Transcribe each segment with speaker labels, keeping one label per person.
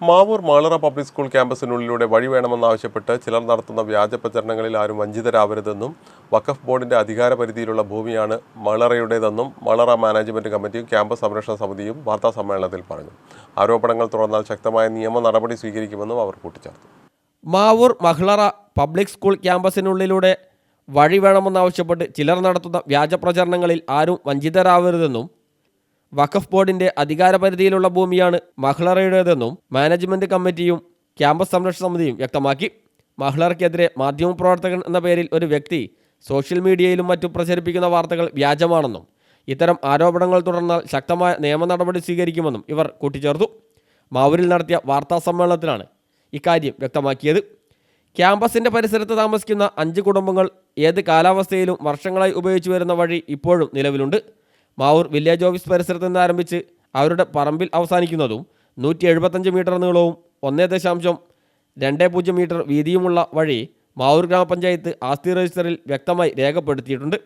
Speaker 1: Mavoor മാളറ public school ക്യാമ്പസിനുള്ളിലൂടെ വഴി വേണമെന്നാവശ്യപ്പെട്ട് ചിലർ നടത്തുന്ന വ്യാജ പ്രചരണങ്ങളിൽ ആരും വഞ്ചിതരാവരുതെന്നും വഖഫ് ബോർഡിന്റെ അധികാരപരിധിയിലുള്ള ഭൂമിയാണ് മാളറയുടേതെന്നും മാളറ മാനേജ്മെന്റ് കമ്മിറ്റിയും ക്യാമ്പസ് സംരക്ഷണ സമിതിയും വാർത്താസമ്മേളനത്തിൽ പറഞ്ഞു. ആരോപണങ്ങൾ തുടർന്നാൽ ശക്തമായ നിയമ നടപടി സ്വീകരിക്കുമെന്നും അവർ കൂട്ടിച്ചേർത്തു.
Speaker 2: മാവൂർ മാളറ പബ്ലിക് സ്കൂൾ ക്യാമ്പസിനുള്ളിലൂടെ വഴി വേണമെന്നാവശ്യപ്പെട്ട് ചിലർ നടത്തുന്ന വ്യാജ പ്രചരണങ്ങളിൽ ആരും വഞ്ചിതരാവരുതെന്നും വഖഫ് ബോർഡിന്റെ അധികാരപരിധിയിലുള്ള ഭൂമിയാണ് മാളറയുടേതെന്നും മാനേജ്മെന്റ് കമ്മിറ്റിയും ക്യാമ്പസ് സംരക്ഷണ സമിതിയും വ്യക്തമാക്കി. മാളറയ്ക്കെതിരെ മാധ്യമപ്രവർത്തകൻ എന്ന പേരിൽ ഒരു വ്യക്തി സോഷ്യൽ മീഡിയയിലും മറ്റും പ്രചരിപ്പിക്കുന്ന വാർത്തകൾ വ്യാജമാണെന്നും ഇത്തരം ആരോപണങ്ങൾ തുടർന്നാൽ ശക്തമായ നിയമ നടപടി സ്വീകരിക്കുമെന്നും ഇവർ കൂട്ടിച്ചേർത്തു. മാവൂരിൽ നടത്തിയ വാർത്താ സമ്മേളനത്തിലാണ് ഇക്കാര്യം വ്യക്തമാക്കിയത്. ക്യാമ്പസിന്റെ പരിസരത്ത് താമസിക്കുന്ന 5 കുടുംബങ്ങൾ ഏത് കാലാവസ്ഥയിലും വർഷങ്ങളായി ഉപയോഗിച്ചു വരുന്ന വഴി ഇപ്പോഴും നിലവിലുണ്ട്. മാവൂർ വില്ലേജ് ഓഫീസ് പരിസരത്ത് നിന്ന് ആരംഭിച്ച് അവരുടെ പറമ്പിൽ അവസാനിക്കുന്നതും 175 മീറ്റർ നീളവും 1.20 മീറ്റർ വീതിയുമുള്ള വഴി മാവൂർ ഗ്രാമപഞ്ചായത്ത് ആസ്തി രജിസ്റ്ററിൽ വ്യക്തമായി രേഖപ്പെടുത്തിയിട്ടുണ്ട്.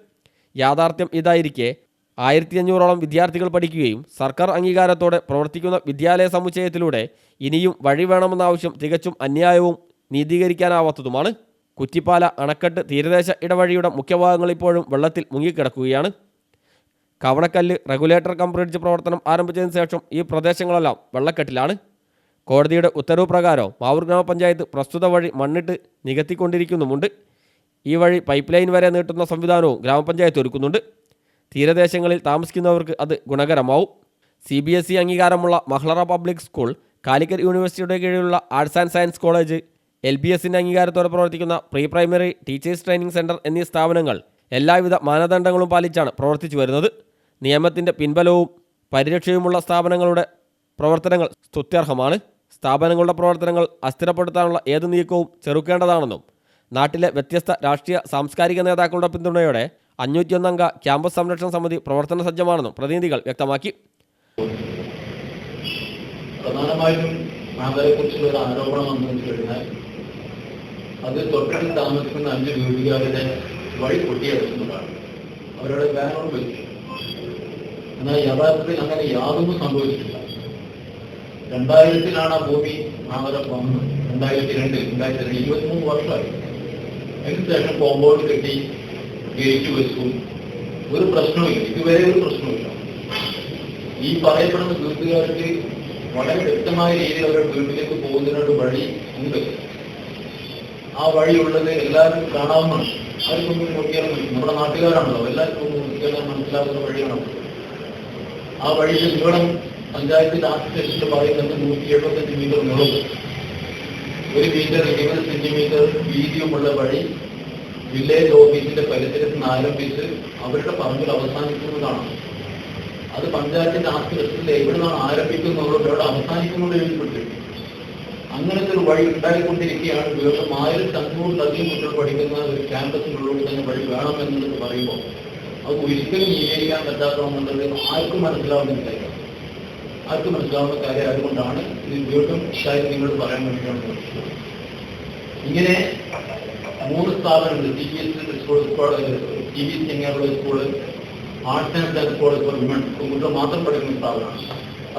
Speaker 2: യാഥാർത്ഥ്യം ഇതായിരിക്കെ 1500ഓളം വിദ്യാർത്ഥികൾ പഠിക്കുകയും സർക്കാർ അംഗീകാരത്തോടെ പ്രവർത്തിക്കുന്ന വിദ്യാലയ സമുച്ചയത്തിലൂടെ ഇനിയും വഴി വേണമെന്ന ആവശ്യം തികച്ചും അന്യായവും നീതീകരിക്കാനാവാത്തതുമാണ്. കുറ്റിപ്പാല അണക്കെട്ട് തീരദേശ ഇടവഴിയുടെ മുഖ്യഭാഗങ്ങൾ ഇപ്പോഴും വെള്ളത്തിൽ മുങ്ങിക്കിടക്കുകയാണ്. കവണക്കല്ല് റെഗുലേറ്റർ കം ബ്രിഡ്ജ് പ്രവർത്തനം ആരംഭിച്ചതിന് ശേഷം ഈ പ്രദേശങ്ങളെല്ലാം വെള്ളക്കെട്ടിലാണ്. കോടതിയുടെ ഉത്തരവ് പ്രകാരം മാവൂർ ഗ്രാമപഞ്ചായത്ത് പ്രസ്തുത വഴി മണ്ണിട്ട് നികത്തിക്കൊണ്ടിരിക്കുന്നുമുണ്ട്. ഈ വഴി പൈപ്പ് ലൈൻ വരെ നീട്ടുന്ന സംവിധാനവും ഗ്രാമപഞ്ചായത്ത് ഒരുക്കുന്നുണ്ട്. തീരദേശങ്ങളിൽ താമസിക്കുന്നവർക്ക് അത് ഗുണകരമാവും. CBSE അംഗീകാരമുള്ള മാളറ പബ്ലിക് സ്കൂൾ, കാലിക്കറ്റ് യൂണിവേഴ്സിറ്റിയുടെ കീഴിലുള്ള ആർട്സ് ആൻഡ് സയൻസ് കോളേജ്, LBSന്റെ അംഗീകാരത്തോടെ പ്രവർത്തിക്കുന്ന pre primary teachers training centre എന്നീ സ്ഥാപനങ്ങൾ എല്ലാവിധ മാനദണ്ഡങ്ങളും പാലിച്ചാണ് പ്രവർത്തിച്ചു വരുന്നത്. നിയമത്തിൻ്റെ പിൻബലവും പരിരക്ഷയുമുള്ള സ്ഥാപനങ്ങളുടെ പ്രവർത്തനങ്ങൾ സ്തുത്യർഹമാണ്. സ്ഥാപനങ്ങളുടെ പ്രവർത്തനങ്ങൾ അസ്ഥിരപ്പെടുത്താനുള്ള ഏത് നീക്കവും ചെറുക്കേണ്ടതാണെന്നും നാട്ടിലെ വ്യത്യസ്ത രാഷ്ട്രീയ സാംസ്കാരിക നേതാക്കളുടെ പിന്തുണയോടെ 501 അംഗ ക്യാമ്പസ് സംരക്ഷണ സമിതി പ്രവർത്തന സജ്ജമാണെന്നും പ്രതിനിധികൾ വ്യക്തമാക്കി.
Speaker 3: പ്രധാനമായിട്ടും മാതരെക്കുറിച്ചുള്ള ഒരു ആരോപണം വന്നു കഴിഞ്ഞാൽ അത് തൊട്ടടുത്ത് താമസിക്കുന്ന 5 വീടുകാരുടെ വഴി പൊട്ടിയെടുക്കുന്നതാണ്. അവരുടെ ബാനർ വെച്ചു. എന്നാൽ യഥാർത്ഥത്തിൽ അങ്ങനെ യാതൊന്നും സംഭവിച്ചിട്ടില്ല. 2000-ലാണ് ആ ഭൂമി മാതര വന്നത്. 2002, 23 വർഷമായി. അതിനുശേഷം കോമ്പൗണ്ട് കെട്ടി ഗേറ്റ് വെച്ചു. ഒരു പ്രശ്നവുമില്ല, ഇതുവരെ ഒരു പ്രശ്നവുമില്ല. ഈ പറയപ്പെടുന്ന വീട്ടുകാർക്ക് വളരെ വ്യക്തമായ രീതിയിൽ അവരുടെ വീട്ടിലേക്ക് പോകുന്നതിനൊരു വഴി ഉണ്ട്. ആ വഴിയുള്ളത് എല്ലാവർക്കും കാണാവുന്നതാണ്. ആർക്കും നോക്കിയാൽ നമ്മുടെ നാട്ടുകാരാണല്ലോ, എല്ലാവർക്കും നോക്കിയാൽ മനസ്സിലാവുന്ന വഴിയാണ്. ആ വഴിയിൽ നീളം പഞ്ചായത്തിന്റെ ആസ്തിരേഷനിൽ പറയുന്നത് 175 മീറ്റർ നീളവും 1 മീറ്റർ 20 സെന്റിമീറ്റർ വീതിയുമുള്ള വഴി വില്ലേജ് ഓഫീസിന്റെ പരിസരത്ത് നിന്ന് ആരംഭിച്ച് അവരുടെ പറമ്പിൽ അവസാനിക്കുന്നതാണ്. അത് പഞ്ചായത്തിന്റെ ആസ്തിരേഷനിൽ എവിടെ നിന്നാണ് ആരംഭിക്കുന്നത് എവിടെ അവസാനിക്കുന്നത് എഴുതിപ്പെട്ടിട്ടുണ്ട്. അങ്ങനത്തെ ഒരു വഴി ഉണ്ടായിക്കൊണ്ടിരിക്കുകയാണ്. വീണ്ടും 1500-ലധികം കുട്ടികൾ പഠിക്കുന്ന ഒരു ക്യാമ്പസിനുള്ളിൽ തന്നെ വഴി വേണമെന്നുള്ളത് പറയുമ്പോൾ അത് ഒരിക്കലും നീകരിക്കാൻ പറ്റാത്തതെന്നുള്ളത് ആർക്കും മനസ്സിലാവുന്നില്ല. ആർക്കും മനസ്സിലാവുന്ന കാര്യം ആയതുകൊണ്ടാണ് ഇത് വീണ്ടും കാര്യം നിങ്ങളോട് പറയാൻ വേണ്ടിയിട്ടാണ്. ഇങ്ങനെ 3 സ്ഥാപനങ്ങൾ, CBSE അങ്ങനെയുള്ള school, arts and science college four women, പെൺകുട്ടികൾ മാത്രം പഠിക്കുന്ന സ്ഥാപനമാണ്.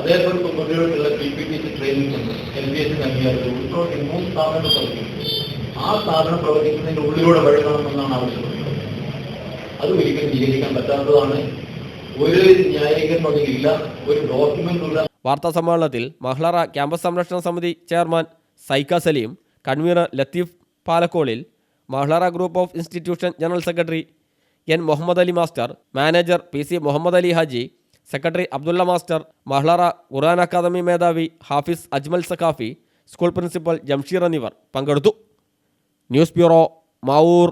Speaker 3: അതേപോലെ പെൺകുട്ടികൾക്കുള്ള PPTC ട്രെയിനിങ് സെന്റർ, LBSന്റെ അംഗീകാരത്തിൽ ഉൾപ്പെടെ 3 സ്ഥാപനങ്ങൾ പ്രവർത്തിക്കുന്നു. ആ സ്ഥാപനം പ്രവർത്തിക്കുന്നതിന്റെ ഉള്ളിലൂടെ വഴി വേണമെന്നാണ് ആവശ്യപ്പെടുന്നത്. അത് ഒരിക്കലും സ്വീകരിക്കാൻ പറ്റാത്തതാണ്. ഒരു ന്യായീകരണം അതിലില്ല, ഒരു ഡോക്യുമെന്റുള്ള.
Speaker 2: വാർത്താ സമ്മേളനത്തിൽ മാളറ ക്യാമ്പസ് സംരക്ഷണ സമിതി ചെയർമാൻ സൈക്ക സലീം, കൺവീനർ ലത്തീഫ് പാലക്കോളിൽ, Malara group of institution general secretary N Muhammad Ali master, manager PC Muhammad Ali Haji, secretary Abdulla master, Malara Quran academy മേധാവി ഹാഫിസ് അജ്മൽ സഖാഫി, സ്കൂൾ പ്രിൻസിപ്പൽ ജംഷീർ എന്നിവർ പങ്കെടുത്തു. News bureau, Mavoor.